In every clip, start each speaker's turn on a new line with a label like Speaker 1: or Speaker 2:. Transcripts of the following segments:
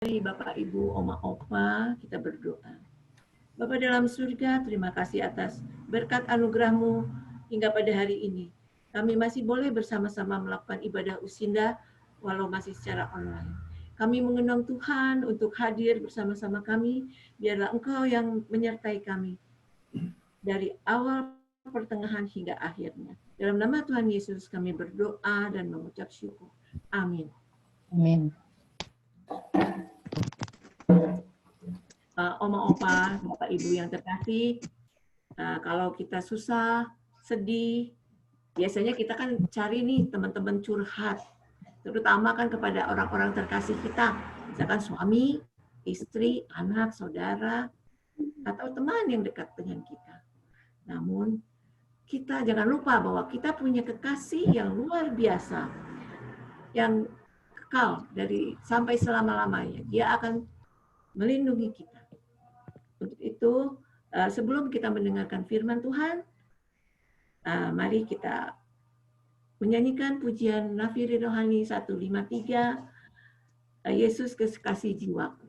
Speaker 1: Mari Bapak, Ibu, Oma, Opa, kita berdoa. Bapa dalam surga, terima kasih atas berkat anugerah-Mu hingga pada hari ini. Kami masih boleh bersama-sama melakukan ibadah usinda walau masih secara online. Kami mengenang Tuhan untuk hadir bersama-sama kami, biarlah Engkau yang menyertai kami dari awal pertengahan hingga akhirnya. Dalam nama Tuhan Yesus kami berdoa dan mengucap syukur. Amin.
Speaker 2: Amin.
Speaker 1: Oma, Opa, Bapak, Ibu yang terkasih, kalau kita susah, sedih, biasanya kita kan cari nih teman-teman curhat, terutama kan kepada orang-orang terkasih kita, misalkan suami, istri, anak, saudara, atau teman yang dekat dengan kita. Namun, kita jangan lupa bahwa kita punya kekasih yang luar biasa, yang kekal dari sampai selama-lamanya. Dia akan melindungi kita. Untuk itu, sebelum kita mendengarkan firman Tuhan, mari kita menyanyikan pujian Nafiri Rohani 153, Yesus Kekasih Jiwaku.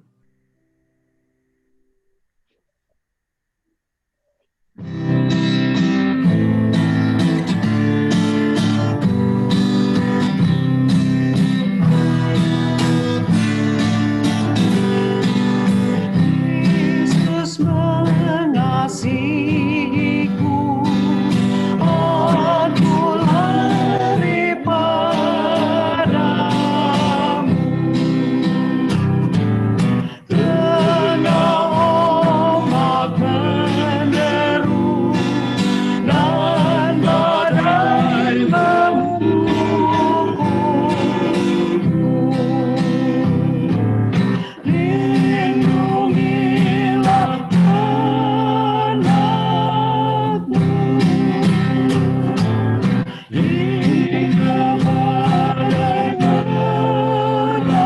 Speaker 3: Yesus mengasihiku, aku lari padamu. Tengah ombak menderu dan badai membukuku, lindungilah anakmu hingga badai berlalu.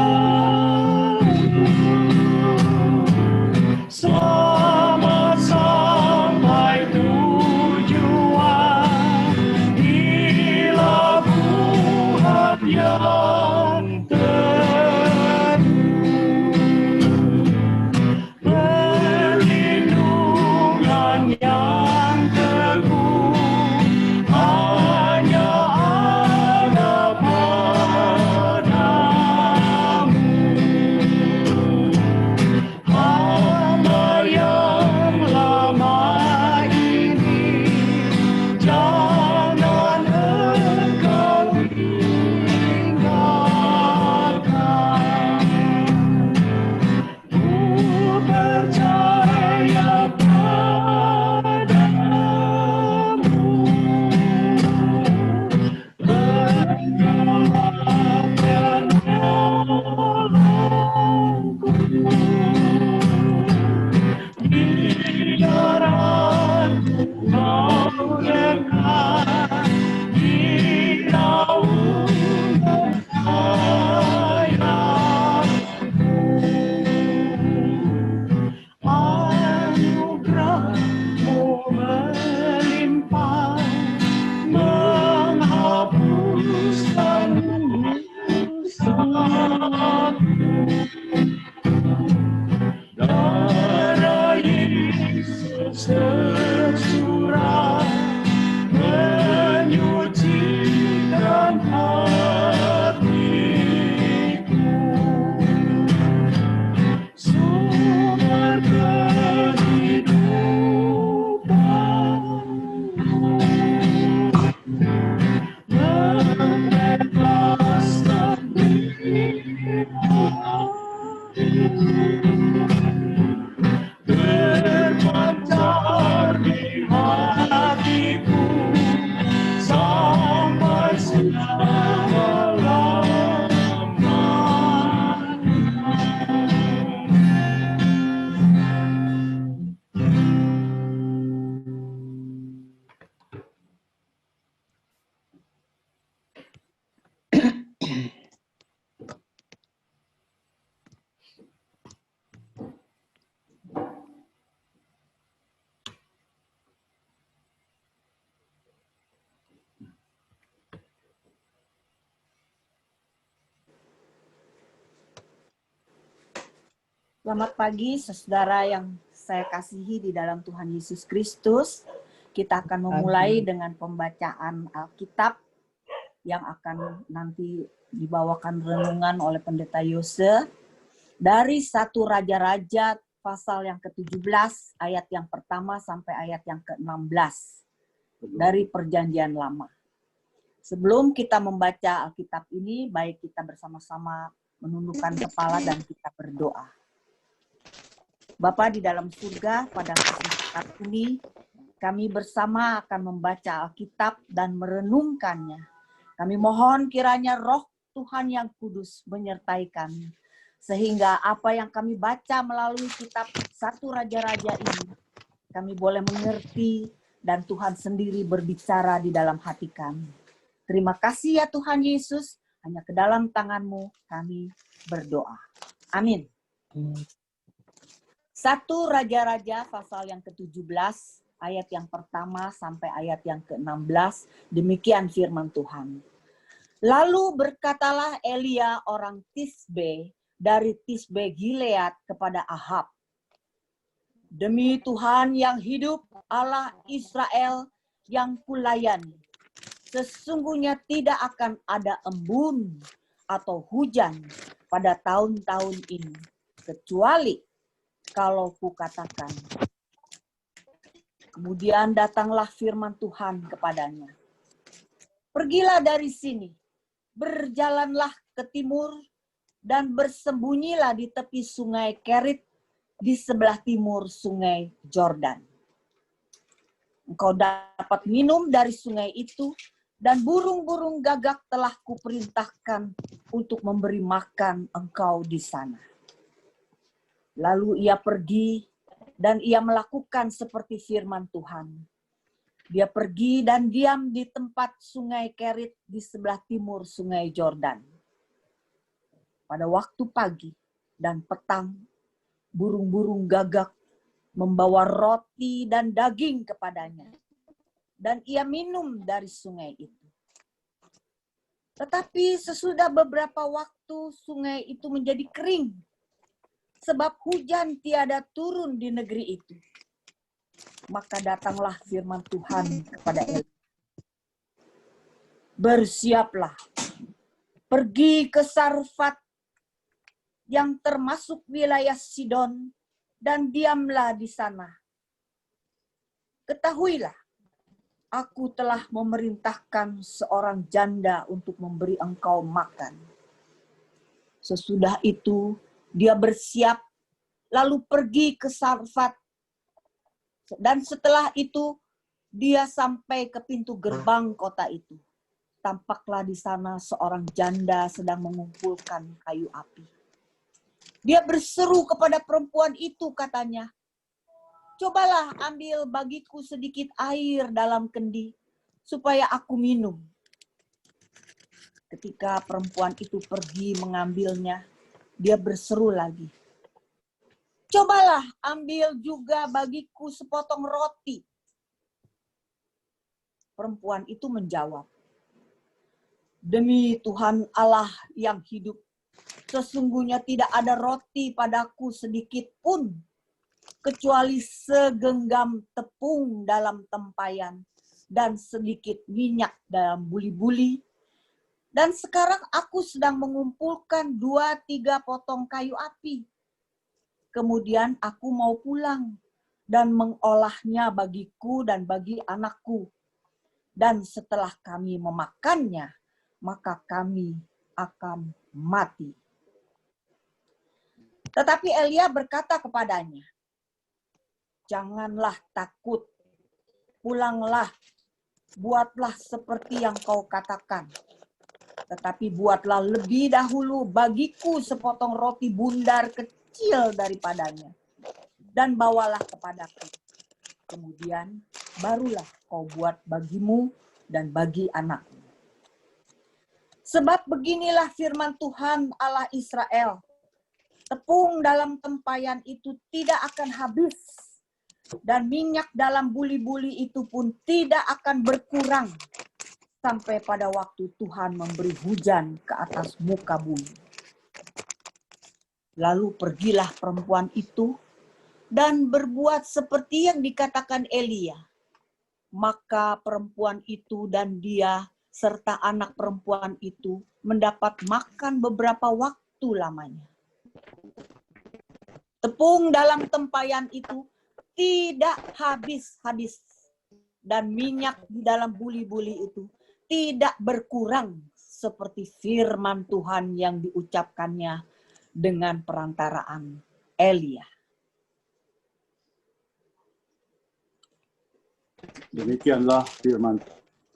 Speaker 3: Selamat sampai tujuan, inilah Tuhan yang teguh. Perlindungan yang teguh hanya ada padamu. Hamba yang lama ini jangan engkau tinggalkan. Ku percaya padamu, Engkaulah penolongku. Biarlah Kau dekat di naungan sayapmu. Anugerah-Mu melimpah, menghapuskan dosaku. Darah Yesus tercurah menyucikan hatiku. Sumber kehidupan, membebaskan berpancar di hatiku sampai
Speaker 2: Selamat pagi, saudara yang saya kasihi di dalam Tuhan Yesus Kristus. Kita akan memulai dengan pembacaan Alkitab yang akan nanti dibawakan renungan oleh Pendeta Yose dari 1 Raja-Raja pasal yang ke-17, ayat yang pertama sampai ayat yang ke-16 dari Perjanjian Lama. Sebelum kita membaca Alkitab ini, baik kita bersama-sama menundukkan kepala dan kita berdoa. Bapa di dalam surga, pada kesempatan ini kami bersama akan membaca Alkitab dan merenungkannya. Kami mohon kiranya Roh Tuhan yang kudus menyertai kami, sehingga apa yang kami baca melalui kitab 1 Raja-Raja ini, kami boleh mengerti dan Tuhan sendiri berbicara di dalam hati kami. Terima kasih ya Tuhan Yesus, hanya ke dalam tangan-Mu kami berdoa. Amin. 1 Raja-Raja pasal yang ke-17, ayat yang pertama sampai ayat yang ke-16, demikian firman Tuhan. Lalu berkatalah Elia orang Tisbe dari Tisbe Gilead kepada Ahab, demi Tuhan yang hidup, Allah Israel yang kulayani, sesungguhnya tidak akan ada embun atau hujan pada tahun-tahun ini, kecuali kalau kukatakan. Kemudian datanglah firman Tuhan kepadanya. Pergilah dari sini, berjalanlah ke timur, dan bersembunyilah di tepi sungai Kerit, di sebelah timur sungai Jordan. Engkau dapat minum dari sungai itu, dan burung-burung gagak telah kuperintahkan untuk memberi makan engkau di sana. Lalu ia pergi dan ia melakukan seperti firman Tuhan. Dia pergi dan diam di tempat sungai Kerit di sebelah timur sungai Jordan. Pada waktu pagi dan petang, burung-burung gagak membawa roti dan daging kepadanya. Dan ia minum dari sungai itu. Tetapi sesudah beberapa waktu sungai itu menjadi kering, sebab hujan tiada turun di negeri itu. Maka datanglah firman Tuhan kepada Elia. Bersiaplah, pergi ke Sarfat yang termasuk wilayah Sidon, dan diamlah di sana. Ketahuilah, aku telah memerintahkan seorang janda untuk memberi engkau makan. Sesudah itu, dia bersiap, lalu pergi ke Sarfat. Dan setelah itu, dia sampai ke pintu gerbang kota itu. Tampaklah di sana seorang janda sedang mengumpulkan kayu api. Dia berseru kepada perempuan itu, katanya, cobalah ambil bagiku sedikit air dalam kendi, supaya aku minum. Ketika perempuan itu pergi mengambilnya, dia berseru lagi, cobalah ambil juga bagiku sepotong roti. Perempuan itu menjawab, demi Tuhan Allah yang hidup, sesungguhnya tidak ada roti padaku sedikit pun, kecuali segenggam tepung dalam tempayan dan sedikit minyak dalam buli-buli. Dan sekarang aku sedang mengumpulkan 2-3 potong kayu api. Kemudian aku mau pulang dan mengolahnya bagiku dan bagi anakku. Dan setelah kami memakannya, maka kami akan mati. Tetapi Elia berkata kepadanya, janganlah takut, pulanglah, buatlah seperti yang kau katakan. Tetapi buatlah lebih dahulu bagiku sepotong roti bundar kecil daripadanya, dan bawalah kepadaku. Kemudian barulah kau buat bagimu dan bagi anakmu. Sebab beginilah firman Tuhan Allah Israel, tepung dalam tempayan itu tidak akan habis, dan minyak dalam buli-buli itu pun tidak akan berkurang, sampai pada waktu Tuhan memberi hujan ke atas muka bumi. Lalu pergilah perempuan itu dan berbuat seperti yang dikatakan Elia. Maka perempuan itu dan dia serta anak perempuan itu mendapat makan beberapa waktu lamanya. Tepung dalam tempayan itu tidak habis-habis, dan minyak di dalam buli-buli itu tidak berkurang seperti firman Tuhan yang diucapkannya dengan perantaraan Elia.
Speaker 4: Demikianlah firman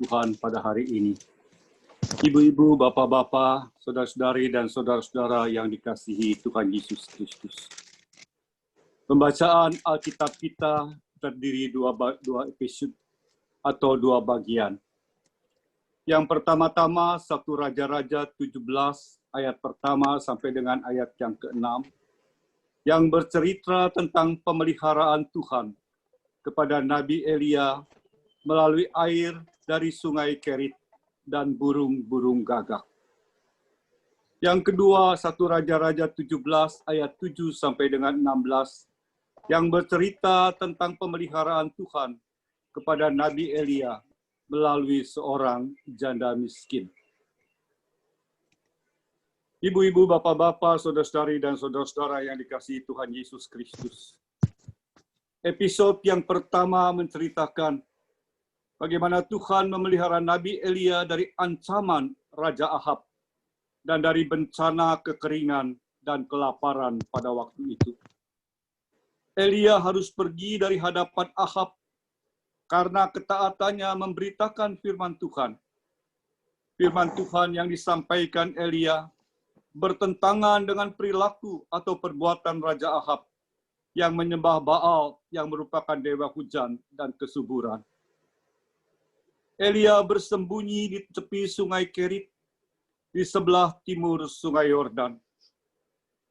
Speaker 4: Tuhan pada hari ini. Ibu-ibu, bapak-bapak, saudara-saudari, dan saudara-saudara yang dikasihi Tuhan Yesus Kristus. Pembacaan Alkitab kita terdiri dua episode atau dua bagian. Yang pertama-tama 1 Raja-Raja 17 ayat pertama sampai dengan ayat yang ke-6 yang bercerita tentang pemeliharaan Tuhan kepada Nabi Elia melalui air dari sungai Kerit dan burung-burung gagak. Yang kedua, 1 Raja-Raja 17 ayat 7 sampai dengan 16 yang bercerita tentang pemeliharaan Tuhan kepada Nabi Elia melalui seorang janda miskin. Ibu-ibu, bapak-bapak, saudara-saudari, dan saudara-saudara yang dikasihi Tuhan Yesus Kristus. Episode yang pertama menceritakan bagaimana Tuhan memelihara Nabi Elia dari ancaman Raja Ahab dan dari bencana kekeringan dan kelaparan pada waktu itu. Elia harus pergi dari hadapan Ahab karena ketaatannya memberitakan firman Tuhan. Firman Tuhan yang disampaikan Elia bertentangan dengan perilaku atau perbuatan Raja Ahab yang menyembah Baal yang merupakan dewa hujan dan kesuburan. Elia bersembunyi di tepi sungai Kerit di sebelah timur sungai Yordan.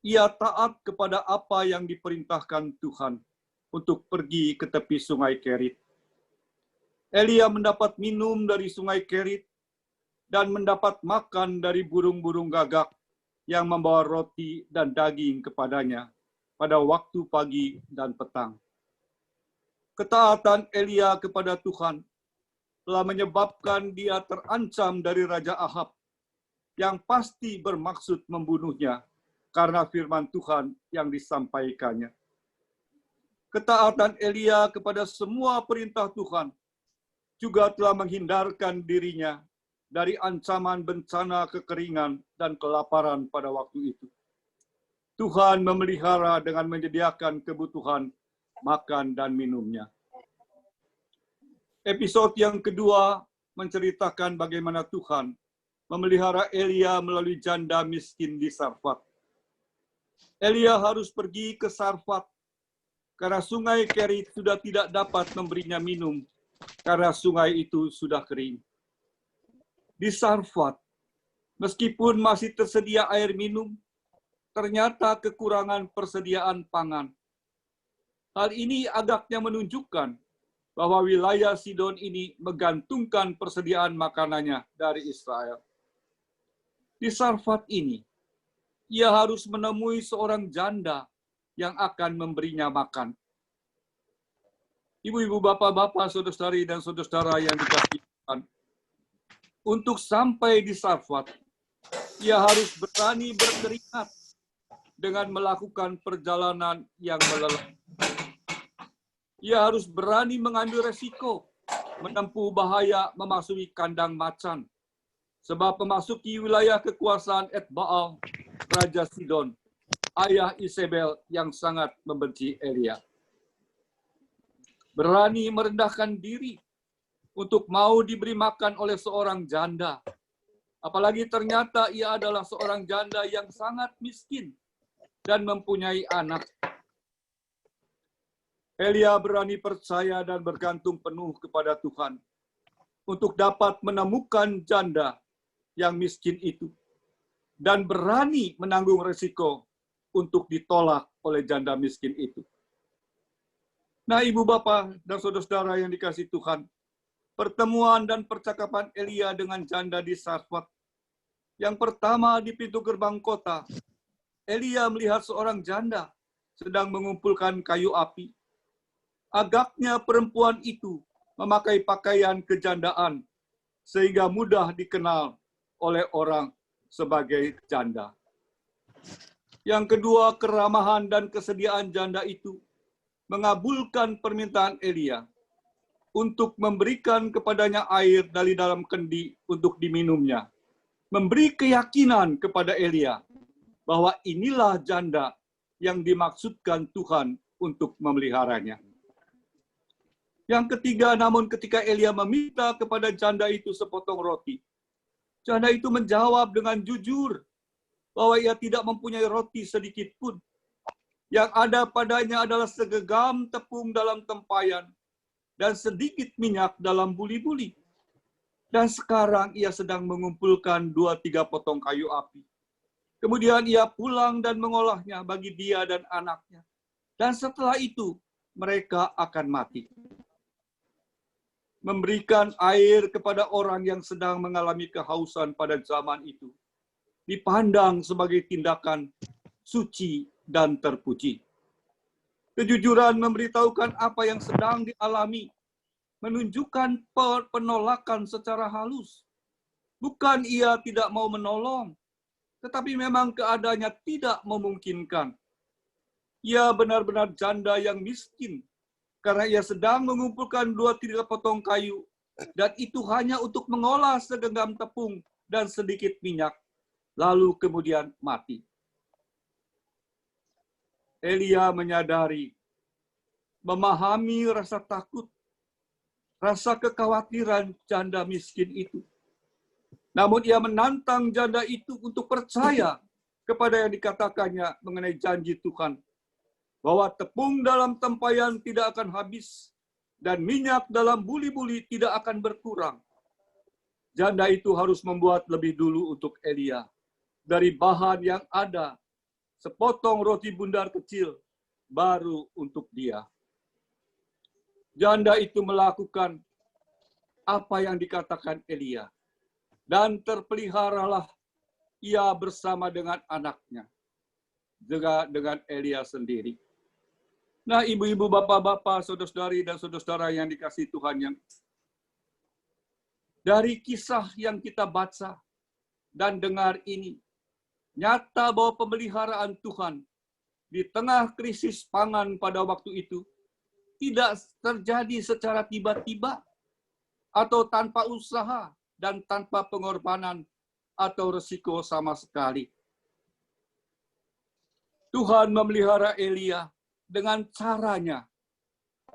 Speaker 4: Ia taat kepada apa yang diperintahkan Tuhan untuk pergi ke tepi sungai Kerit. Elia mendapat minum dari sungai Kerit dan mendapat makan dari burung-burung gagak yang membawa roti dan daging kepadanya pada waktu pagi dan petang. Ketaatan Elia kepada Tuhan telah menyebabkan dia terancam dari Raja Ahab yang pasti bermaksud membunuhnya karena firman Tuhan yang disampaikannya. Ketaatan Elia kepada semua perintah Tuhan juga telah menghindarkan dirinya dari ancaman bencana kekeringan dan kelaparan pada waktu itu. Tuhan memelihara dengan menyediakan kebutuhan makan dan minumnya. Episode yang kedua menceritakan bagaimana Tuhan memelihara Elia melalui janda miskin di Sarfat. Elia harus pergi ke Sarfat karena sungai Kerit sudah tidak dapat memberinya minum karena sungai itu sudah kering. Di Sarfat, meskipun masih tersedia air minum, ternyata kekurangan persediaan pangan. Hal ini agaknya menunjukkan bahwa wilayah Sidon ini menggantungkan persediaan makanannya dari Israel. Di Sarfat ini, ia harus menemui seorang janda yang akan memberinya makan. Ibu-ibu, bapak-bapak, saudara-saudari, dan saudara-saudara yang dikasihi Tuhan, untuk sampai di Sarfat, ia harus berani berkeringat dengan melakukan perjalanan yang melelahkan. Ia harus berani mengambil resiko, menempuh bahaya memasuki kandang macan, sebab memasuki wilayah kekuasaan Etbaal, Raja Sidon, ayah Isabel yang sangat membenci Elia. Berani merendahkan diri untuk mau diberi makan oleh seorang janda. Apalagi ternyata ia adalah seorang janda yang sangat miskin dan mempunyai anak. Elia berani percaya dan bergantung penuh kepada Tuhan untuk dapat menemukan janda yang miskin itu dan berani menanggung resiko untuk ditolak oleh janda miskin itu. Nah, ibu bapak dan saudara-saudara yang dikasihi Tuhan, pertemuan dan percakapan Elia dengan janda di Sarfat, yang pertama di pintu gerbang kota, Elia melihat seorang janda sedang mengumpulkan kayu api. Agaknya perempuan itu memakai pakaian kejandaan sehingga mudah dikenal oleh orang sebagai janda. Yang kedua, keramahan dan kesediaan janda itu mengabulkan permintaan Elia untuk memberikan kepadanya air dari dalam kendi untuk diminumnya. Memberi keyakinan kepada Elia bahwa inilah janda yang dimaksudkan Tuhan untuk memeliharanya. Yang ketiga, namun ketika Elia meminta kepada janda itu sepotong roti, janda itu menjawab dengan jujur bahwa ia tidak mempunyai roti sedikit pun. Yang ada padanya adalah segenggam tepung dalam tempayan dan sedikit minyak dalam buli-buli. Dan sekarang ia sedang mengumpulkan 2-3 potong kayu api. Kemudian ia pulang dan mengolahnya bagi dia dan anaknya. Dan setelah itu mereka akan mati. Memberikan air kepada orang yang sedang mengalami kehausan pada zaman itu dipandang sebagai tindakan suci dan terpuji. Kejujuran memberitahukan apa yang sedang dialami, menunjukkan penolakan secara halus. Bukan ia tidak mau menolong, tetapi memang keadaannya tidak memungkinkan. Ia benar-benar janda yang miskin, karena ia sedang mengumpulkan 2-3 potong kayu, dan itu hanya untuk mengolah segenggam tepung dan sedikit minyak, lalu kemudian mati. Elia menyadari, memahami rasa takut, rasa kekhawatiran janda miskin itu. Namun ia menantang janda itu untuk percaya kepada yang dikatakannya mengenai janji Tuhan, bahwa tepung dalam tempayan tidak akan habis dan minyak dalam buli-buli tidak akan berkurang. Janda itu harus membuat lebih dulu untuk Elia dari bahan yang ada, sepotong roti bundar kecil baru untuk dia. Janda itu melakukan apa yang dikatakan Elia. Dan terpeliharalah ia bersama dengan anaknya, juga dengan Elia sendiri. Nah, ibu-ibu, bapak-bapak, saudara-saudari, dan saudara-saudara yang dikasihi Tuhan, yang dari kisah yang kita baca dan dengar ini, nyata bahwa pemeliharaan Tuhan di tengah krisis pangan pada waktu itu tidak terjadi secara tiba-tiba atau tanpa usaha dan tanpa pengorbanan atau resiko sama sekali. Tuhan memelihara Elia dengan caranya,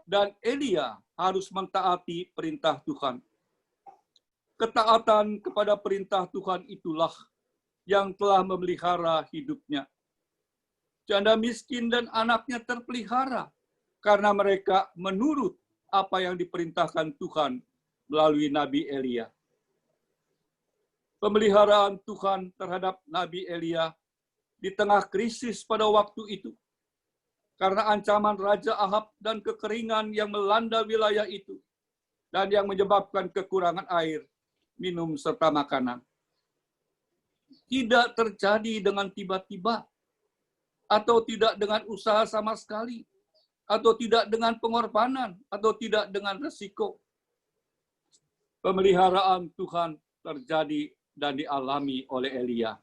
Speaker 4: dan Elia harus mentaati perintah Tuhan. Ketaatan kepada perintah Tuhan itulah yang telah memelihara hidupnya. Janda miskin dan anaknya terpelihara karena mereka menurut apa yang diperintahkan Tuhan melalui Nabi Elia. Pemeliharaan Tuhan terhadap Nabi Elia di tengah krisis pada waktu itu, karena ancaman Raja Ahab dan kekeringan yang melanda wilayah itu, dan yang menyebabkan kekurangan air, minum, serta makanan. Tidak terjadi dengan tiba-tiba, atau tidak dengan usaha sama sekali, atau tidak dengan pengorbanan, atau tidak dengan resiko. Pemeliharaan Tuhan terjadi dan dialami oleh Elia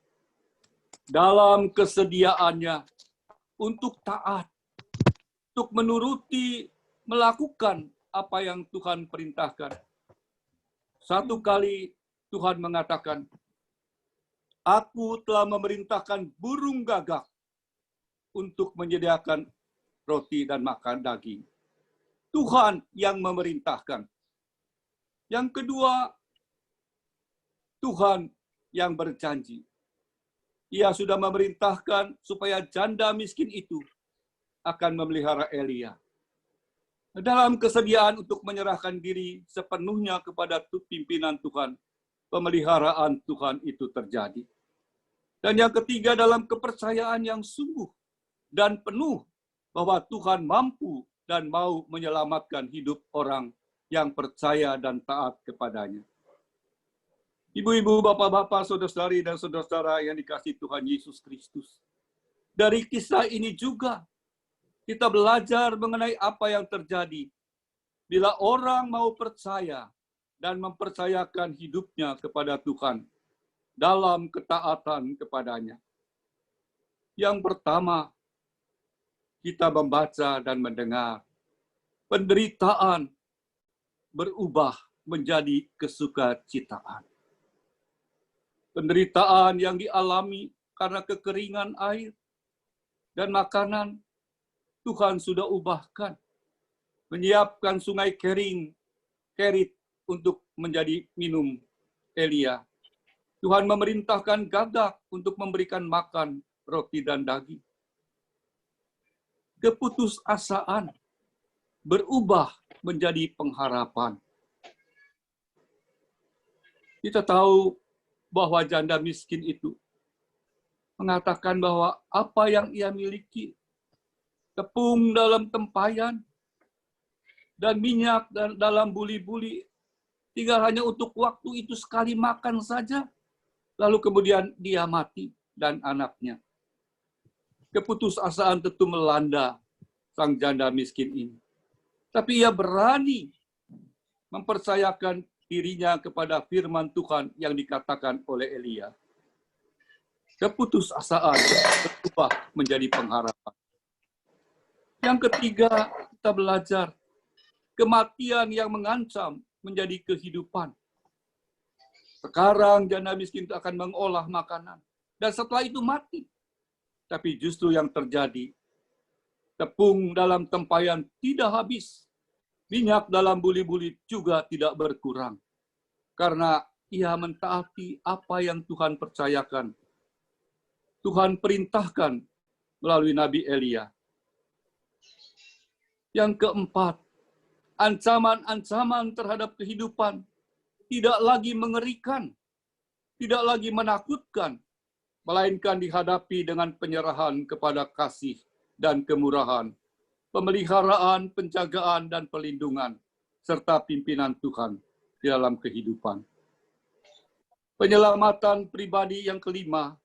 Speaker 4: dalam kesediaannya untuk taat, untuk menuruti, melakukan apa yang Tuhan perintahkan. Satu kali Tuhan mengatakan, "Aku telah memerintahkan burung gagak untuk menyediakan roti dan makan daging." Tuhan yang memerintahkan. Yang kedua, Tuhan yang berjanji. Ia sudah memerintahkan supaya janda miskin itu akan memelihara Elia. Dalam kesediaan untuk menyerahkan diri sepenuhnya kepada pimpinan Tuhan, pemeliharaan Tuhan itu terjadi. Dan yang ketiga, dalam kepercayaan yang sungguh dan penuh bahwa Tuhan mampu dan mau menyelamatkan hidup orang yang percaya dan taat kepadanya. Ibu-ibu, bapak-bapak, saudara-saudari, dan saudara-saudara yang dikasihi Tuhan Yesus Kristus. Dari kisah ini juga kita belajar mengenai apa yang terjadi bila orang mau percaya dan mempercayakan hidupnya kepada Tuhan dalam ketaatan kepadanya. Yang pertama, kita membaca dan mendengar penderitaan berubah menjadi kesukacitaan. Penderitaan yang dialami karena kekeringan air dan makanan, Tuhan sudah ubahkan, menyiapkan sungai Kerit untuk menjadi minum Elia. Tuhan memerintahkan gagak untuk memberikan makan roti dan daging. Keputusasaan berubah menjadi pengharapan. Kita tahu bahwa janda miskin itu mengatakan bahwa apa yang ia miliki, tepung dalam tempayan, dan minyak dalam buli-buli, tinggal hanya untuk waktu itu sekali makan saja, lalu kemudian dia mati dan anaknya. Keputusasaan tentu melanda sang janda miskin ini. Tapi ia berani mempercayakan dirinya kepada firman Tuhan yang dikatakan oleh Elia. Keputusasaan berubah menjadi pengharapan. Yang ketiga, kita belajar kematian yang mengancam menjadi kehidupan. Sekarang janda miskin itu akan mengolah makanan. Dan setelah itu mati. Tapi justru yang terjadi, tepung dalam tempayan tidak habis. Minyak dalam buli-buli juga tidak berkurang. Karena ia mentaati apa yang Tuhan percayakan. Tuhan perintahkan melalui Nabi Elia. Yang keempat, ancaman-ancaman terhadap kehidupan tidak lagi mengerikan, tidak lagi menakutkan, melainkan dihadapi dengan penyerahan kepada kasih dan kemurahan, pemeliharaan, penjagaan, dan perlindungan, serta pimpinan Tuhan di dalam kehidupan. Penyelamatan pribadi yang kelima,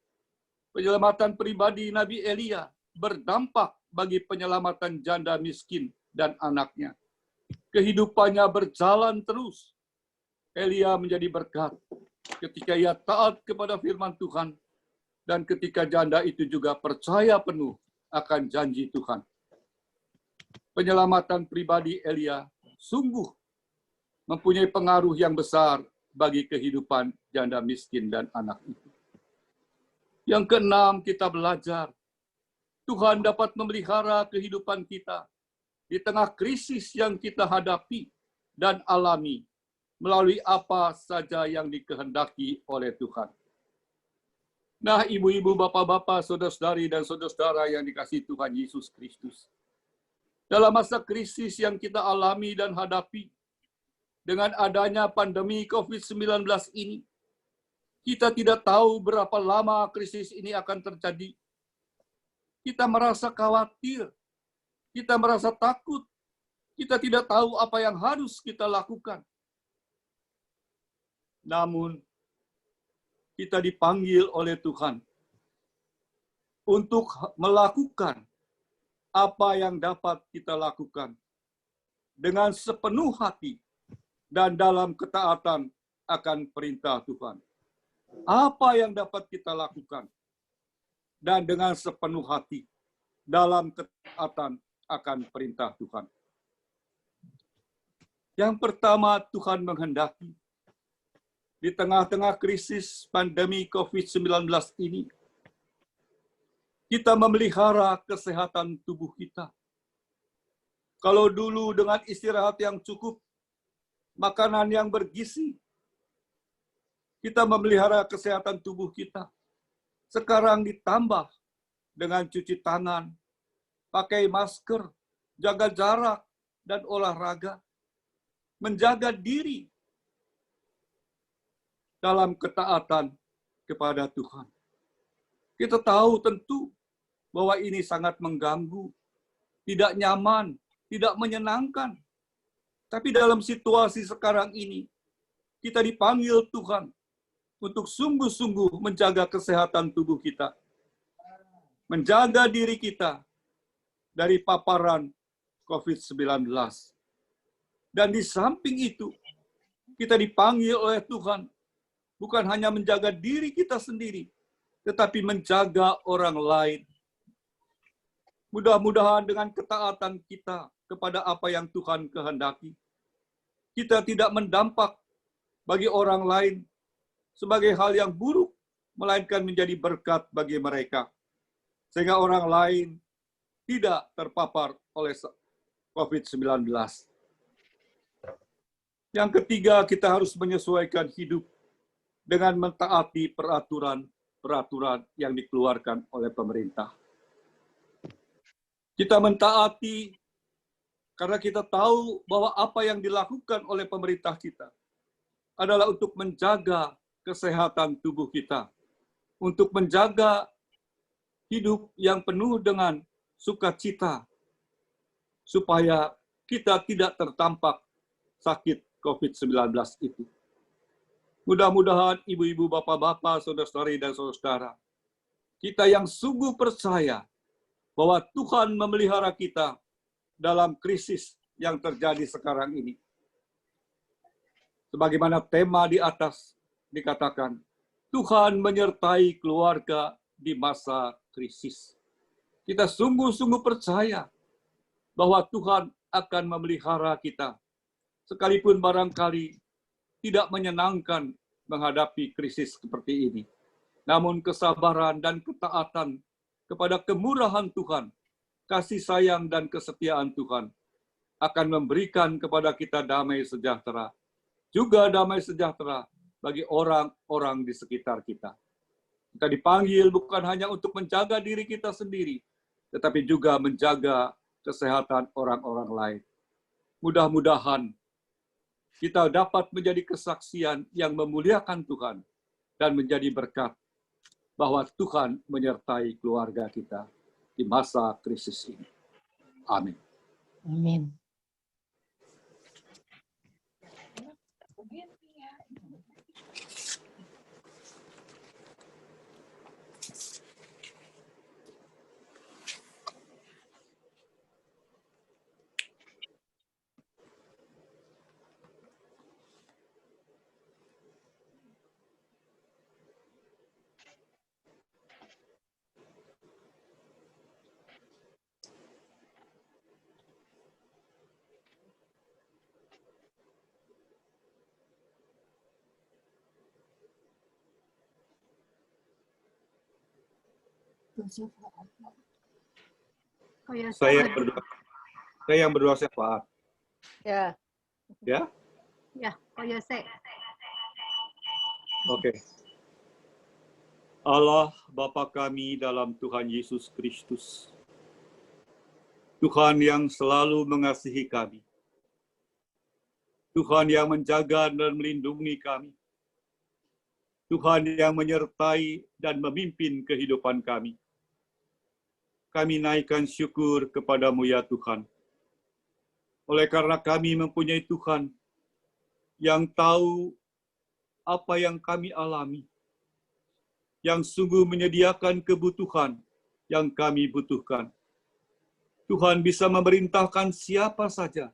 Speaker 4: penyelamatan pribadi Nabi Elia berdampak bagi penyelamatan janda miskin dan anaknya. Kehidupannya berjalan terus. Elia menjadi berkat ketika ia taat kepada firman Tuhan dan ketika janda itu juga percaya penuh akan janji Tuhan. Penyelamatan pribadi Elia sungguh mempunyai pengaruh yang besar bagi kehidupan janda miskin dan anak itu. Yang keenam, kita belajar Tuhan dapat memelihara kehidupan kita di tengah krisis yang kita hadapi dan alami melalui apa saja yang dikehendaki oleh Tuhan. Nah, ibu-ibu, bapak-bapak, saudara-saudari, dan saudara-saudara yang dikasihi Tuhan Yesus Kristus. Dalam masa krisis yang kita alami dan hadapi, dengan adanya pandemi COVID-19 ini, kita tidak tahu berapa lama krisis ini akan terjadi. Kita merasa khawatir, kita merasa takut, kita tidak tahu apa yang harus kita lakukan. Namun, kita dipanggil oleh Tuhan untuk melakukan apa yang dapat kita lakukan dengan sepenuh hati dan dalam ketaatan akan perintah Tuhan. Apa yang dapat kita lakukan dan dengan sepenuh hati dalam ketaatan akan perintah Tuhan. Yang pertama, Tuhan menghendaki di tengah-tengah krisis pandemi COVID-19 ini, kita memelihara kesehatan tubuh kita. Kalau dulu dengan istirahat yang cukup, makanan yang bergizi, kita memelihara kesehatan tubuh kita. Sekarang ditambah dengan cuci tangan, pakai masker, jaga jarak, dan olahraga. Menjaga diri dalam ketaatan kepada Tuhan. Kita tahu tentu bahwa ini sangat mengganggu, tidak nyaman, tidak menyenangkan. Tapi dalam situasi sekarang ini, kita dipanggil Tuhan untuk sungguh-sungguh menjaga kesehatan tubuh kita. menjaga diri kita dari paparan COVID-19. Dan di samping itu, kita dipanggil oleh Tuhan bukan hanya menjaga diri kita sendiri, tetapi menjaga orang lain. Mudah-mudahan dengan ketaatan kita kepada apa yang Tuhan kehendaki, kita tidak mendampak bagi orang lain sebagai hal yang buruk, melainkan menjadi berkat bagi mereka. Sehingga orang lain tidak terpapar oleh COVID-19. Yang ketiga, kita harus menyesuaikan hidup dengan mentaati peraturan yang dikeluarkan oleh pemerintah. Kita mentaati karena kita tahu bahwa apa yang dilakukan oleh pemerintah kita adalah untuk menjaga kesehatan tubuh kita, untuk menjaga hidup yang penuh dengan sukacita, supaya kita tidak tertampak sakit COVID-19 itu. Mudah-mudahan ibu-ibu, bapak-bapak, saudara-saudari, dan saudara-saudara, kita yang sungguh percaya bahwa Tuhan memelihara kita dalam krisis yang terjadi sekarang ini. Sebagaimana tema di atas dikatakan, Tuhan menyertai keluarga di masa krisis. Kita sungguh-sungguh percaya bahwa Tuhan akan memelihara kita, sekalipun barangkali tidak menyenangkan menghadapi krisis seperti ini. Namun kesabaran dan ketaatan kepada kemurahan Tuhan, kasih sayang dan kesetiaan Tuhan akan memberikan kepada kita damai sejahtera. Juga damai sejahtera bagi orang-orang di sekitar kita. Kita dipanggil bukan hanya untuk menjaga diri kita sendiri, tetapi juga menjaga kesehatan orang-orang lain. Mudah-mudahan kita dapat menjadi kesaksian yang memuliakan Tuhan dan menjadi berkat bahwa Tuhan menyertai keluarga kita di masa krisis ini. Amin.
Speaker 5: Amin.
Speaker 4: Saya yang berdoa syafaat.
Speaker 5: Ya.
Speaker 4: Ya?
Speaker 5: Ya, Ko Yose.
Speaker 4: Oke. Allah Bapa kami dalam Tuhan Yesus Kristus, Tuhan yang selalu mengasihi kami, Tuhan yang menjaga dan melindungi kami, Tuhan yang menyertai dan memimpin kehidupan kami. Kami naikkan syukur kepadamu ya Tuhan. Oleh karena kami mempunyai Tuhan yang tahu apa yang kami alami, yang sungguh menyediakan kebutuhan yang kami butuhkan. Tuhan bisa memerintahkan siapa saja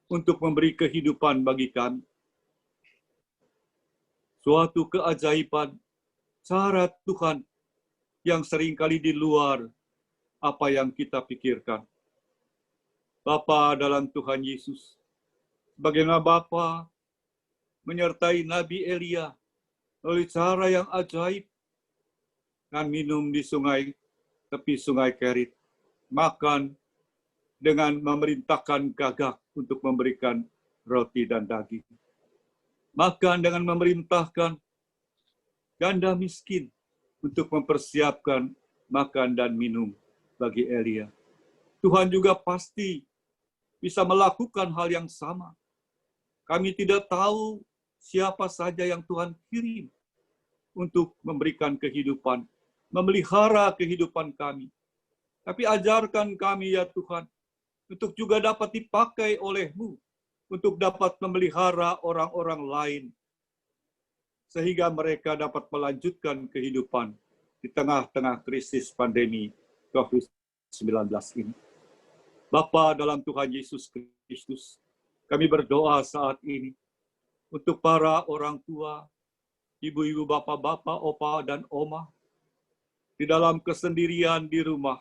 Speaker 4: untuk memberi kehidupan bagi kami. Suatu keajaiban cara Tuhan yang seringkali di luar apa yang kita pikirkan. Bapa dalam Tuhan Yesus, bagaimana Bapa menyertai Nabi Elia melalui cara yang ajaib, dengan minum di sungai, tepi sungai Kerit, makan dengan memerintahkan gagak untuk memberikan roti dan daging. Makan dengan memerintahkan ganda miskin untuk mempersiapkan makan dan minum bagi Elia. Tuhan juga pasti bisa melakukan hal yang sama. Kami tidak tahu siapa saja yang Tuhan kirim untuk memberikan kehidupan, memelihara kehidupan kami. Tapi ajarkan kami ya Tuhan, untuk juga dapat dipakai oleh-Mu, untuk dapat memelihara orang-orang lain, sehingga mereka dapat melanjutkan kehidupan di tengah-tengah krisis pandemi COVID-19 ini. Bapa dalam Tuhan Yesus Kristus, kami berdoa saat ini untuk para orang tua, ibu-ibu, bapak-bapak, opa, dan oma, di dalam kesendirian di rumah.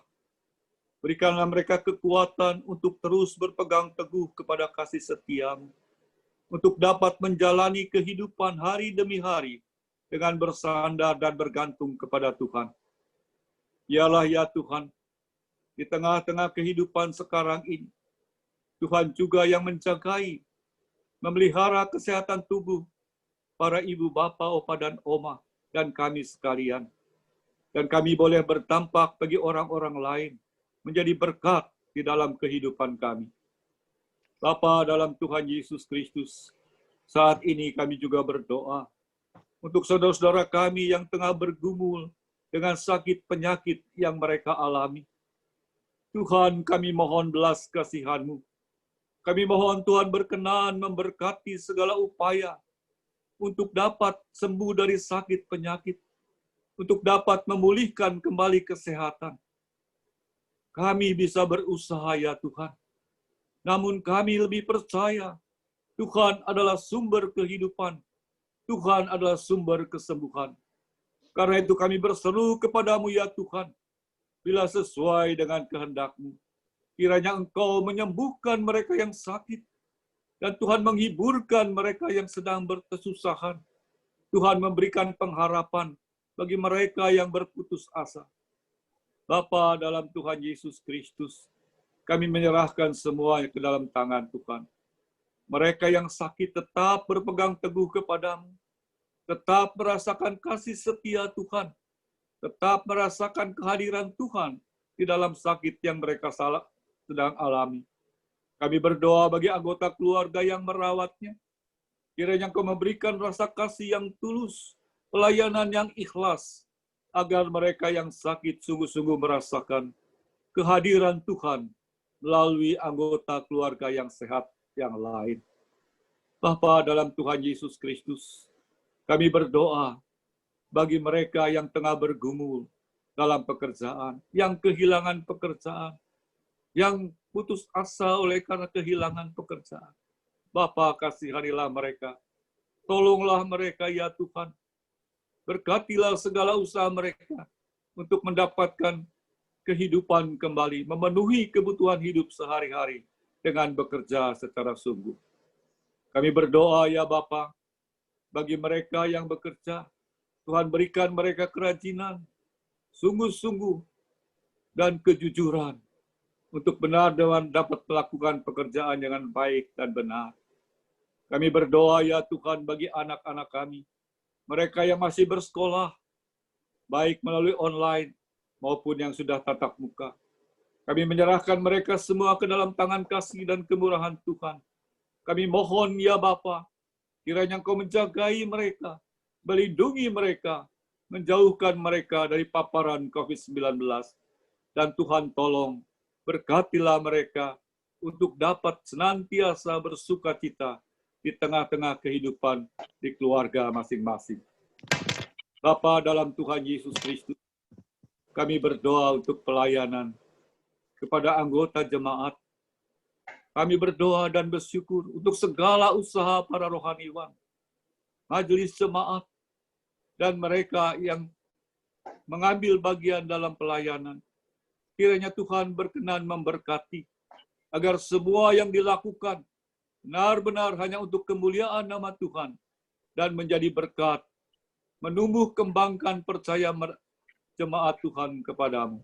Speaker 4: Berikanlah mereka kekuatan untuk terus berpegang teguh kepada kasih setia-Mu, untuk dapat menjalani kehidupan hari demi hari dengan bersandar dan bergantung kepada Tuhan. Ialah ya Tuhan, di tengah-tengah kehidupan sekarang ini, Tuhan juga yang menjagai, memelihara kesehatan tubuh para ibu, bapak, opa, dan oma, dan kami sekalian. Dan kami boleh berdampak bagi orang-orang lain, menjadi berkat di dalam kehidupan kami. Bapa dalam Tuhan Yesus Kristus, saat ini kami juga berdoa untuk saudara-saudara kami yang tengah bergumul dengan sakit penyakit yang mereka alami. Tuhan, kami mohon belas kasihan-Mu. Kami mohon Tuhan berkenan memberkati segala upaya untuk dapat sembuh dari sakit penyakit, untuk dapat memulihkan kembali kesehatan. Kami bisa berusaha ya Tuhan, namun kami lebih percaya Tuhan adalah sumber kehidupan, Tuhan adalah sumber kesembuhan. Karena itu kami berseru kepadamu ya Tuhan, bila sesuai dengan kehendak-Mu, kiranya Engkau menyembuhkan mereka yang sakit, dan Tuhan menghiburkan mereka yang sedang berkesusahan. Tuhan memberikan pengharapan bagi mereka yang berputus asa. Bapa dalam Tuhan Yesus Kristus, kami menyerahkan semuanya ke dalam tangan Tuhan. Mereka yang sakit tetap berpegang teguh kepadamu, tetap merasakan kasih setia Tuhan, tetap merasakan kehadiran Tuhan di dalam sakit yang mereka sedang alami. Kami berdoa bagi anggota keluarga yang merawatnya, kiranya Engkau memberikan rasa kasih yang tulus, pelayanan yang ikhlas, agar mereka yang sakit sungguh-sungguh merasakan kehadiran Tuhan melalui anggota keluarga yang sehat yang lain. Bapa dalam Tuhan Yesus Kristus, kami berdoa bagi mereka yang tengah bergumul dalam pekerjaan, yang kehilangan pekerjaan, yang putus asa oleh karena kehilangan pekerjaan. Bapa, kasihanilah mereka. Tolonglah mereka ya Tuhan. Berkatilah segala usaha mereka untuk mendapatkan kehidupan kembali, memenuhi kebutuhan hidup sehari-hari dengan bekerja secara sungguh. Kami berdoa ya Bapa, bagi mereka yang bekerja, Tuhan berikan mereka kerajinan, sungguh-sungguh, dan kejujuran untuk benar-benar dapat melakukan pekerjaan dengan baik dan benar. Kami berdoa ya Tuhan bagi anak-anak kami, mereka yang masih bersekolah, baik melalui online maupun yang sudah tatap muka. Kami menyerahkan mereka semua ke dalam tangan kasih dan kemurahan Tuhan. Kami mohon ya Bapa, kiranya Engkau menjagai mereka, melindungi mereka, menjauhkan mereka dari paparan COVID-19. Dan Tuhan tolong, berkatilah mereka untuk dapat senantiasa bersukacita di tengah-tengah kehidupan di keluarga masing-masing. Bapa dalam Tuhan Yesus Kristus, kami berdoa untuk pelayanan kepada anggota jemaat. Kami berdoa dan bersyukur untuk segala usaha para rohaniwan, majelis jemaat, dan mereka yang mengambil bagian dalam pelayanan. Kiranya Tuhan berkenan memberkati, agar semua yang dilakukan benar-benar hanya untuk kemuliaan nama Tuhan dan menjadi berkat, menumbuh kembangkan percaya jemaat Tuhan kepadamu.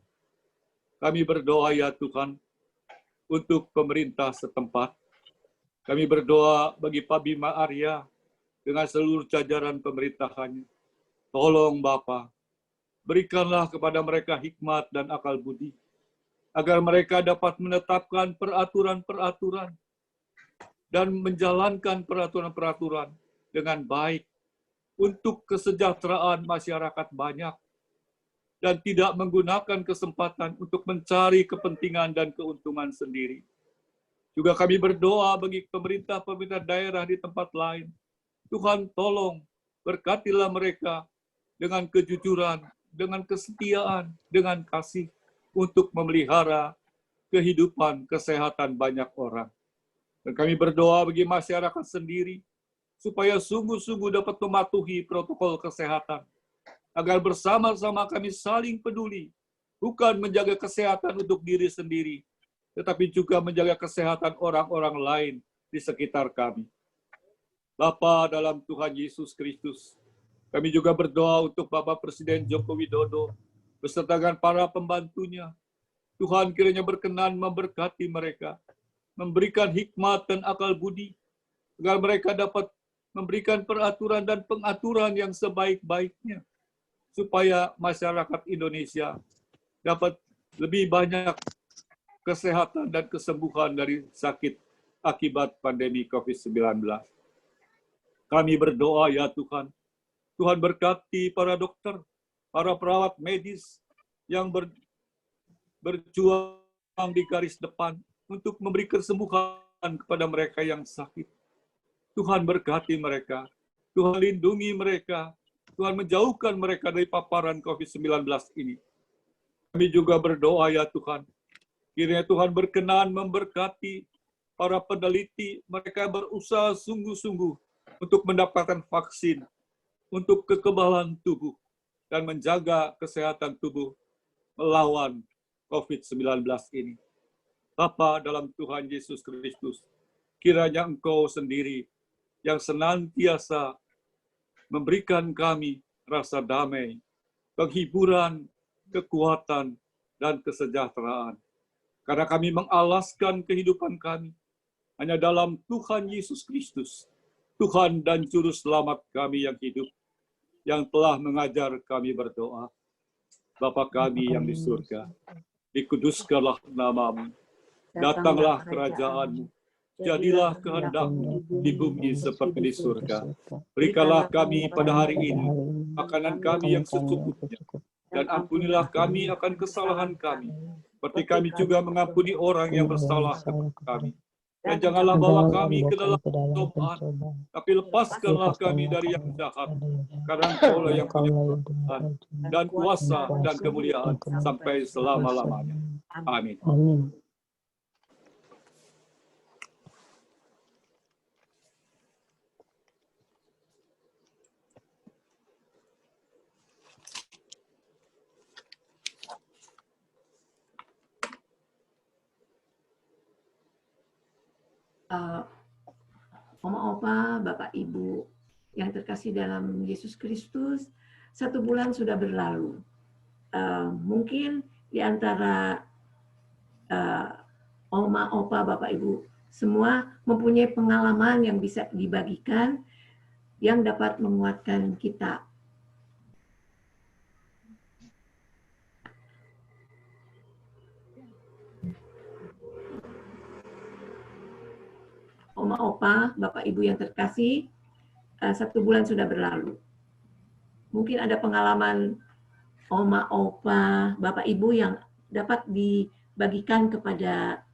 Speaker 4: Kami berdoa ya Tuhan untuk pemerintah setempat. Kami berdoa bagi Pak Bima Arya dengan seluruh jajaran pemerintahannya. Tolong Bapa, berikanlah kepada mereka hikmat dan akal budi, agar mereka dapat menetapkan peraturan-peraturan dan menjalankan peraturan-peraturan dengan baik untuk kesejahteraan masyarakat banyak dan tidak menggunakan kesempatan untuk mencari kepentingan dan keuntungan sendiri. Juga kami berdoa bagi pemerintah-pemerintah daerah di tempat lain. Tuhan tolong berkatilah mereka dengan kejujuran dengan kesetiaan, dengan kasih untuk memelihara kehidupan, kesehatan banyak orang. Dan kami berdoa bagi masyarakat sendiri, supaya sungguh-sungguh dapat mematuhi protokol kesehatan, agar bersama-sama kami saling peduli, bukan menjaga kesehatan untuk diri sendiri, tetapi juga menjaga kesehatan orang-orang lain di sekitar kami. Bapa dalam Tuhan Yesus Kristus, kami juga berdoa untuk Bapak Presiden Joko Widodo, beserta dengan para pembantunya. Tuhan kiranya berkenan memberkati mereka, memberikan hikmat dan akal budi, agar mereka dapat memberikan peraturan dan pengaturan yang sebaik-baiknya, supaya masyarakat Indonesia dapat lebih banyak kesehatan dan kesembuhan dari sakit akibat pandemi COVID-19. Kami berdoa ya Tuhan, Tuhan berkati para dokter, para perawat medis yang berjuang di garis depan untuk memberi kesembuhan kepada mereka yang sakit. Tuhan berkati mereka, Tuhan lindungi mereka, Tuhan menjauhkan mereka dari paparan COVID-19 ini. Kami juga berdoa ya Tuhan, kiranya Tuhan berkenan memberkati para peneliti, mereka berusaha sungguh-sungguh untuk mendapatkan vaksin, untuk kekebalan tubuh, dan menjaga kesehatan tubuh melawan COVID-19 ini. Bapa dalam Tuhan Yesus Kristus, kiranya Engkau sendiri yang senantiasa memberikan kami rasa damai, penghiburan, kekuatan, dan kesejahteraan. Karena kami mengalaskan kehidupan kami hanya dalam Tuhan Yesus Kristus, Tuhan dan Juru Selamat kami yang hidup, yang telah mengajar kami berdoa. Bapa kami yang di surga, dikuduskanlah namamu, datanglah kerajaanmu, jadilah kehendak-Mu di bumi seperti di surga. Berikanlah kami pada hari ini makanan kami yang secukupnya, dan ampunilah kami akan kesalahan kami, seperti kami juga mengampuni orang yang bersalah kepada kami. Dan janganlah bawa kami ke dalam pencobaan, tapi lepaskanlah kami dari yang jahat, karena Engkau-lah yang punya kerajaan dan kuasa dan kemuliaan sampai selama-lamanya. Amin.
Speaker 5: Amin.
Speaker 1: Oma, opa, bapak, ibu yang terkasih dalam Yesus Kristus, 1 bulan sudah berlalu. Mungkin di antara oma, opa, bapak, ibu semua mempunyai pengalaman yang bisa dibagikan yang dapat menguatkan kita. Oma, opa, bapak, ibu yang terkasih, 1 bulan sudah berlalu. Mungkin ada pengalaman oma, opa, bapak, ibu yang dapat dibagikan kepada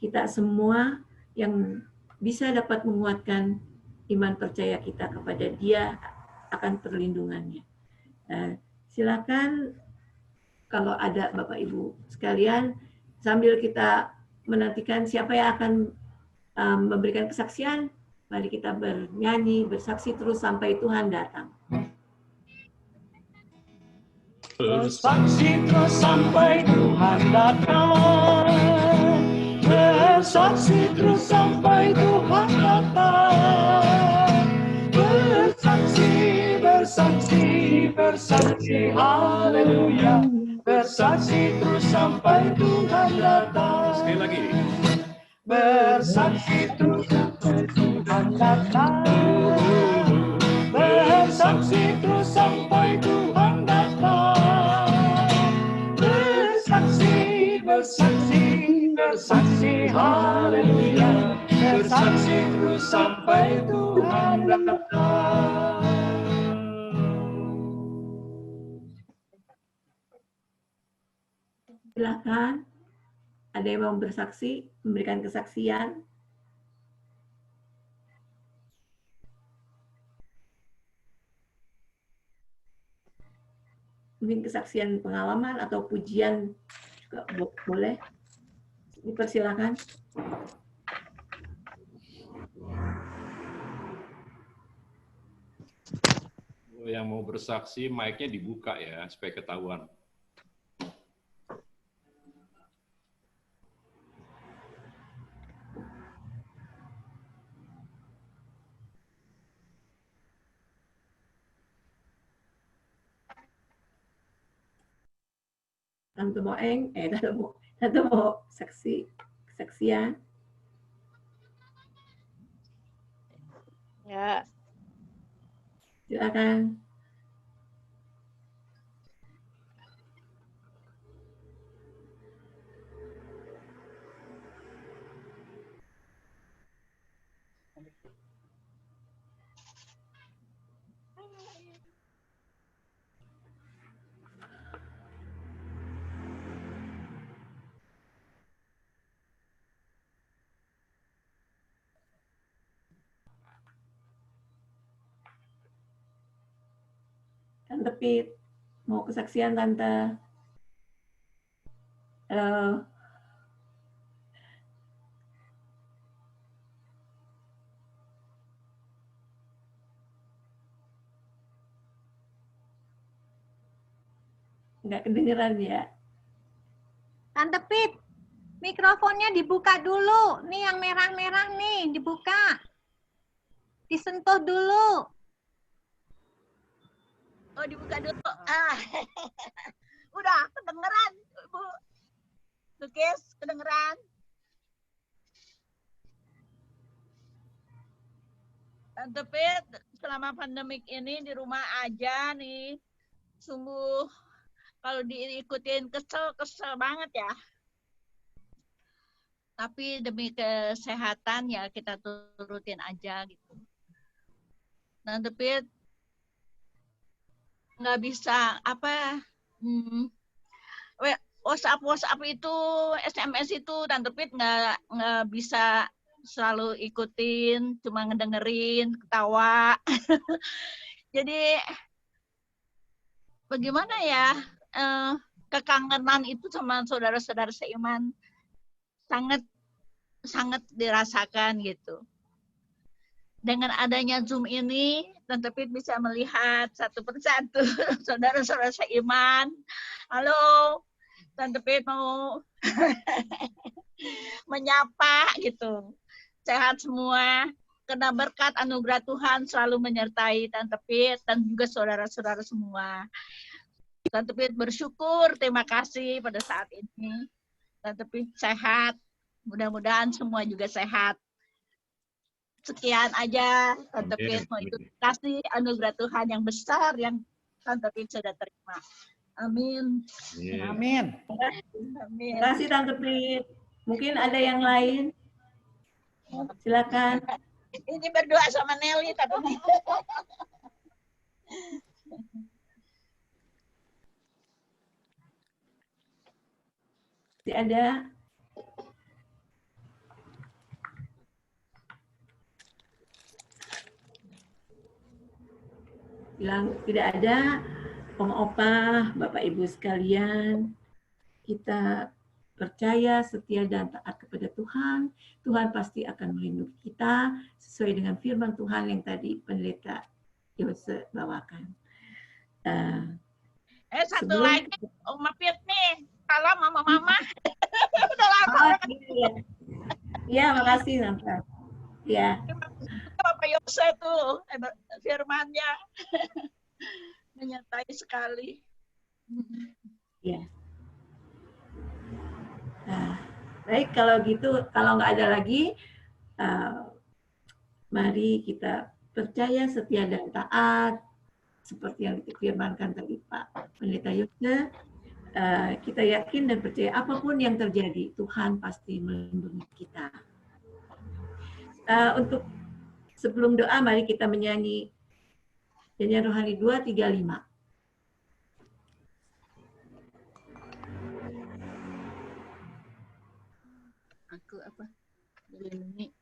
Speaker 1: kita semua yang bisa dapat menguatkan iman percaya kita kepada Dia akan perlindungannya. Silakan kalau ada bapak, ibu sekalian, sambil kita menantikan siapa yang akan memberikan kesaksian, mari kita bernyanyi, bersaksi terus sampai Tuhan datang.
Speaker 3: Bersaksi terus sampai Tuhan datang. Bersaksi terus sampai Tuhan datang. Bersaksi, bersaksi, bersaksi, haleluya. Bersaksi terus sampai Tuhan datang.
Speaker 4: Sekali lagi.
Speaker 3: Bersaksi terus sampai Tuhan datang. Bersaksi terus sampai Tuhan datang. Bersaksi, bersaksi, bersaksi, haleluya. Bersaksi terus sampai Tuhan datang.
Speaker 1: Silakan, ada yang mau bersaksi, memberikan kesaksian? mungkin kesaksian pengalaman atau pujian juga boleh. Dipersilakan.
Speaker 6: Yang mau bersaksi, mic-nya dibuka ya, supaya ketahuan.
Speaker 1: Tante Moeng, Tante mau kesaksian.
Speaker 5: Ya.
Speaker 1: Silakan. Tante Pit, mau kesaksian Tante? Halo. Nggak kedengeran ya?
Speaker 5: Tante Pit, mikrofonnya dibuka dulu. Nih yang merah-merah nih, dibuka. Disentuh dulu.
Speaker 7: Oh, dibuka dulu. Udah kedengeran, Bu. Lukis, kedengeran. Tante Pit, selama pandemik ini di rumah aja nih. Sungguh kalau diikutin kesel banget ya. Tapi demi kesehatan ya kita turutin aja gitu. Tante Pit nggak bisa WhatsApp itu, SMS itu Tante Pit nggak bisa selalu ikutin, cuma ngedengerin, ketawa. Jadi bagaimana ya, kekangenan itu sama saudara-saudara seiman sangat dirasakan gitu. Dengan adanya Zoom ini, Tante Pit bisa melihat satu persatu saudara-saudara seiman. Halo, Tante Pit mau menyapa gitu. Sehat semua. Karena berkat anugerah Tuhan selalu menyertai Tante Pit dan juga saudara-saudara semua. Tante Pit bersyukur, terima kasih pada saat ini. Tante Pit sehat. Mudah-mudahan semua juga sehat. Sekian aja Tante Pit mau ikut kasih anugerah Tuhan yang besar yang Tante Pit sudah terima. Amin.
Speaker 3: Amin.
Speaker 7: Amin.
Speaker 1: Terima kasih Tante Pit. Mungkin ada yang lain? Silakan.
Speaker 7: Ini berdoa sama Nelly tapi
Speaker 1: Masih ada? Bilang tidak ada. Om-opa, Bapak Ibu sekalian, kita percaya, setia, dan taat kepada Tuhan. Tuhan pasti akan melindungi kita sesuai dengan firman Tuhan yang tadi Pendeta Yose bawakan.
Speaker 7: satu lagi, Oma Pit nih, salam mama-mama. Udah lama.
Speaker 1: Oh, iya. Ya, makasih Tante. Ya.
Speaker 7: Bapak Yose tuh firmannya menyertai sekali.
Speaker 1: Ya. Nah, baik kalau gitu, kalau nggak ada lagi, mari kita percaya, setia, dan taat seperti yang difirmankan tadi Pak Pendeta Yose. Kita yakin dan percaya apapun yang terjadi, Tuhan pasti melindungi kita. Untuk sebelum doa, mari kita menyanyi nyanyian rohani 235.
Speaker 7: Aku apa? Ini.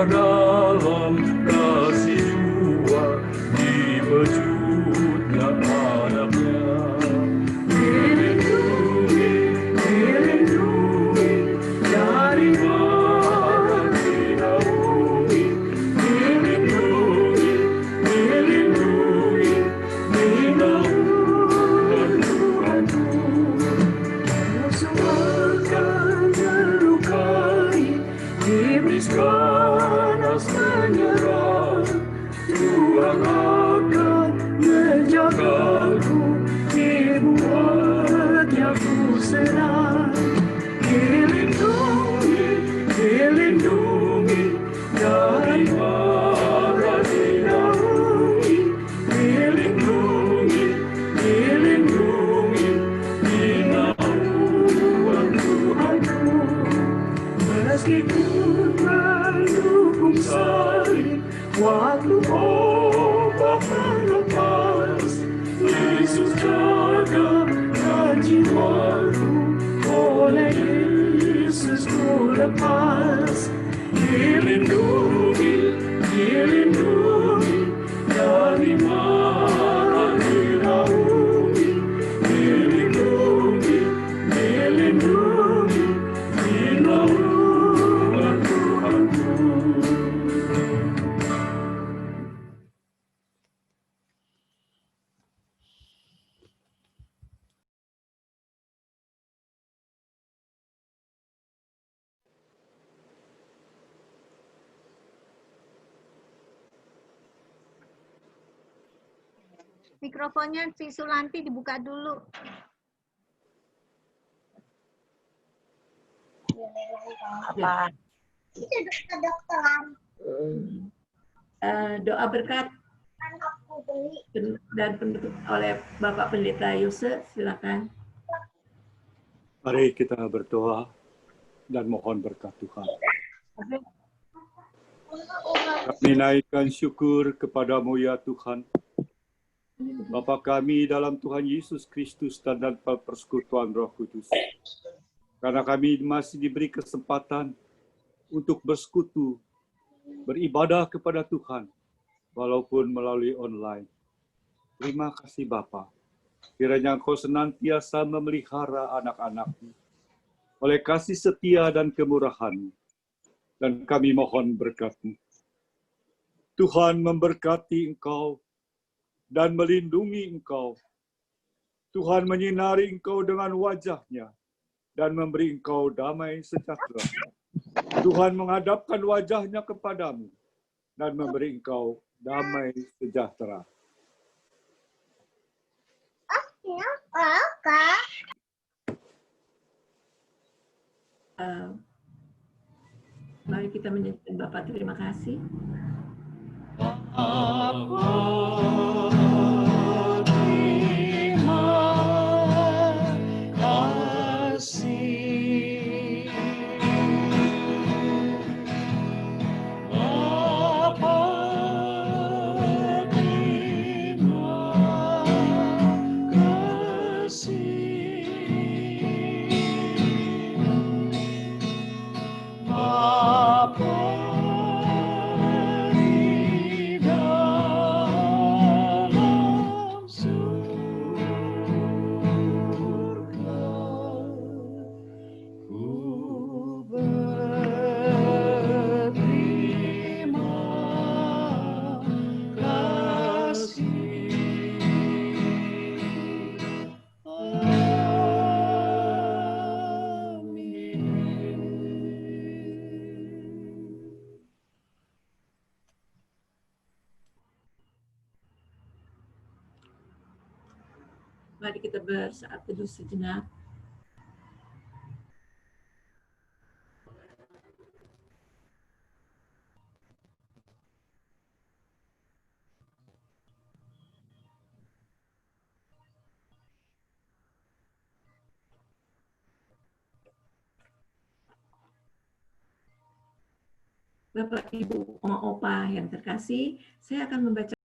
Speaker 4: dalam kasih jua di wujudnya anaknya. Dilindungi, dilindungi dari mara dinaungi. Dilindungi, dilindungi dinaungi Tuhanku. Musuh akan terlukai, iblis ganas menyerang. Tuhan akan menjagaku, dibuatnya ku senang. Dilindungi, dilindungi dari mara dinaungi. Dilindungi, dilindungi dinaungi Tuhanku. Meskipun mendukung salib, waktu obat melepas, Yesus jaga jiwaku, oleh Yesus ku lepas. Dilindungi, dilindungi dari mara dinaungi. Dilindungi, dilindungi dinaungi Tuhanku.
Speaker 5: Mikrofonnya si Sulanti dibuka dulu.
Speaker 2: Apa?
Speaker 1: Doa berkat dan penutup oleh Bapak Pendeta Yose, silakan.
Speaker 4: Mari kita berdoa dan mohon berkat Tuhan. Kami naikkan syukur kepadamu ya Tuhan, Bapa kami dalam Tuhan Yesus Kristus dan dalam persekutuan Roh Kudus. Karena kami masih diberi kesempatan untuk bersekutu, beribadah kepada Tuhan, walaupun melalui online. Terima kasih Bapa. Kiranya Engkau senantiasa memelihara anak-anak-Mu oleh kasih setia dan kemurahan-Mu. Dan kami mohon berkat-Mu. Tuhan memberkati Engkau dan melindungi Engkau. Tuhan menyinari Engkau dengan wajah-Nya dan memberi Engkau damai sejahtera. Tuhan menghadapkan wajah-Nya kepadamu dan memberi Engkau damai sejahtera.
Speaker 1: Mari kita menyatakan Bapak terima kasih. Mari kita bersaat teduh sejenak. Bapak, Ibu, Oma, Opa yang terkasih, saya akan membaca